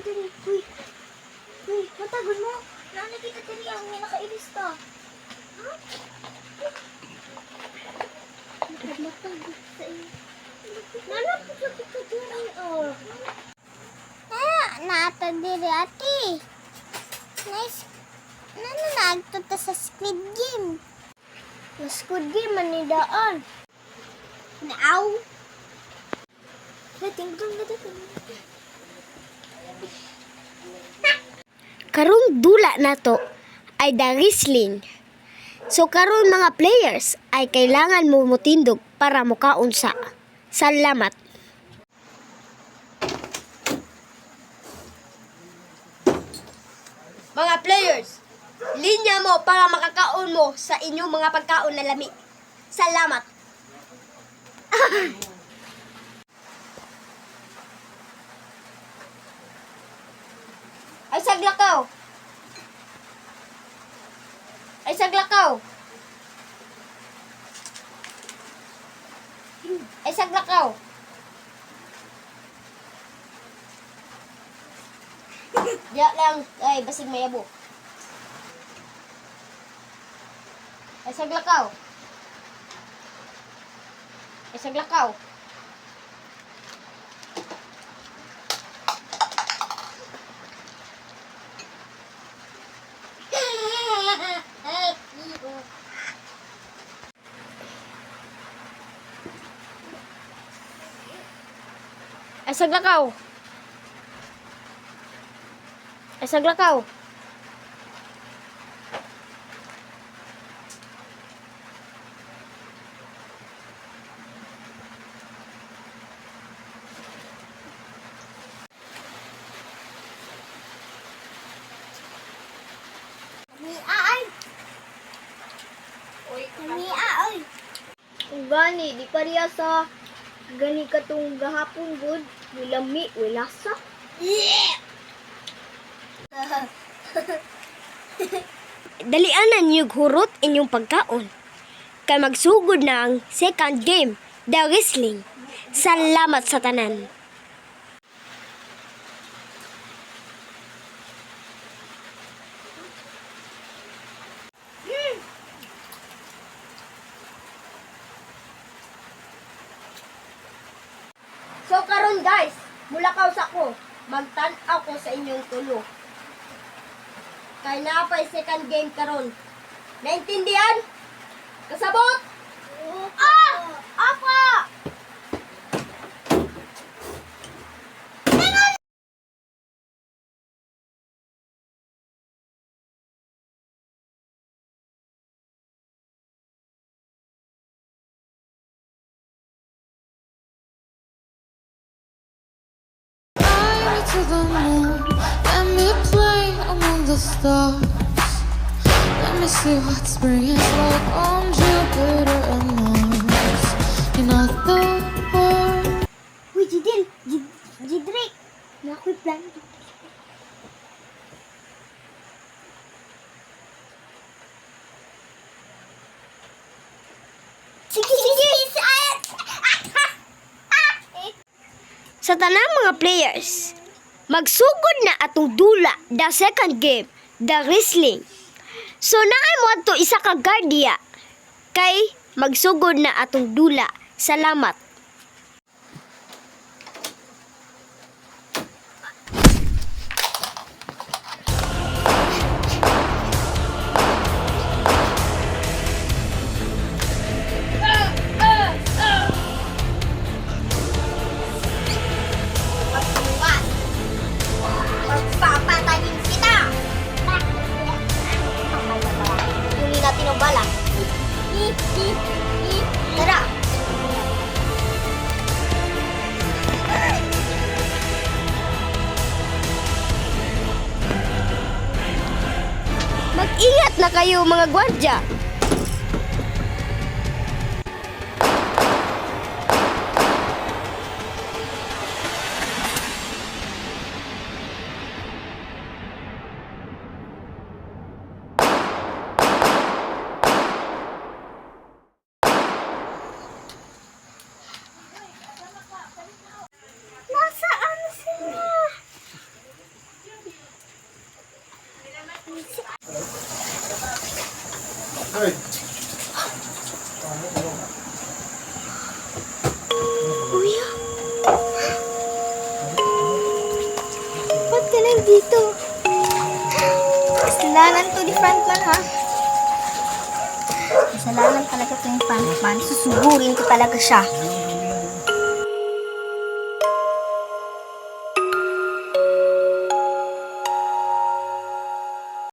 dali. Uy. Uy, matagal mo. Nakita dali ang may nakailis ka. Ha? Matag sa iyo. Nalapit sa kita dali, oh. Naatan dili, ate. Nice. Nagtunta sa Squid Game. Sa Squid Game, manidaan. Naaw. Karong dula nato ay the wrestling. So karon mga players ay kailangan mo mutindog para mukaunsa. Salamat. Mga players, linya mo para makakaon mo sa inyong mga pagkaon na lami. Salamat. Ay saglakaw. Ay saglakaw. Ay saglakaw. Diya lang. Ay, basig mayabo. Ay saglakaw. Ay saglakaw. Ay saglakaw. Ay saglakaw. Gani, di pariya sa gani katong gahapon good, wilami, wilasa. Dalianan niyo hurot inyong pagkaon. Kay magsugod na ang second game, the wrestling. Salamat sa tanan. So karon guys, mulakaw sa ko, magtan-aw ko sa inyong tulo. Kay napay second game karon. Naintindihan? Kasabot? Apa! To the moon, let me play among the stars. Let me see what spring is like on Jupiter and Mars. In other words, Uy, Jidil, Jidrik, nakoy plan. Sige. Sa tanang mga players, magsugod na atong dula the second game, the wrestling. So naay mo ato isa ka guardia kay magsugod na atong dula. Salamat. Papatayin kita! Kunin natin ang bala. Tara. Mag-ingat na kayo mga gwardya. Nasaan sila? Kuya. Ba't ka nandito? Kasalanan to ni Frontman, ha? Kasalanan talaga to yung Frontman. Susugurin ko talaga siya.